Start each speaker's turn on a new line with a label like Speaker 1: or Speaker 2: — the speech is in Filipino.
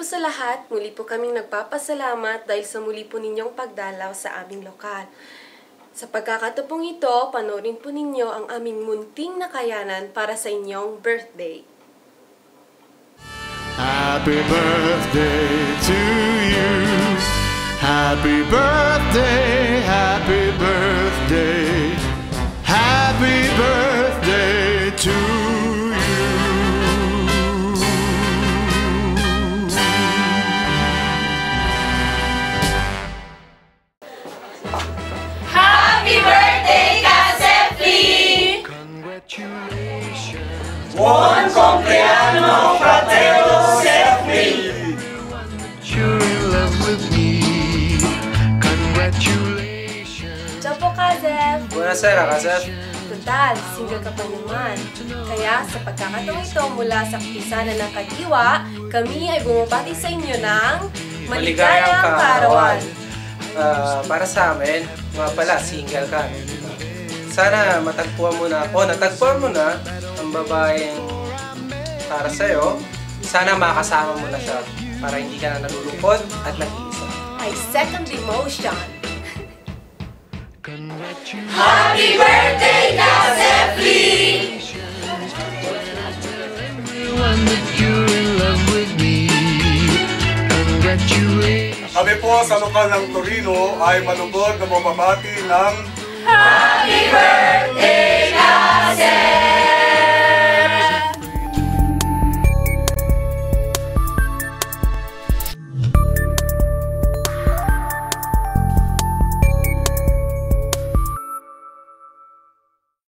Speaker 1: sa lahat, muli po kaming nagpapasalamat dahil sa muli po ninyong pagdalaw sa aming lokal. Sa pagkakataong ito, panoorin po ninyo ang aming munting nakayanan para sa inyong birthday.
Speaker 2: Happy birthday to you. Happy birthday, happy birthday. Happy birthday to you.
Speaker 3: Happy birthday, Kasefli!
Speaker 2: Congratulations.
Speaker 4: Buon compleanno, fratello Sefli!
Speaker 2: You're in love with me. Congratulations.
Speaker 1: Ciao po, Kazef!
Speaker 4: Buonasera, Kasef.
Speaker 1: Total, single ka pa naman. Kaya sa pagkakataong ito mula sa Pisanan ng Kadiwa, kami ay bumabati sa inyo ng maligayang kaarawan.
Speaker 4: Para sa amin, mga pala, single ka. Sana matagpuan mo na, natagpuan mo na ang babaeng para sa'yo. Sana makasama mo na siya para hindi ka na nalulungkot at nag-iisa.
Speaker 1: I second the motion.
Speaker 3: Happy birthday, Kasefli!
Speaker 2: Everyone that you're in love with me. Congratulations.
Speaker 5: Kami po sa lokal ng Torino ay malugod na mababati ng
Speaker 3: Happy birthday, Kasefli!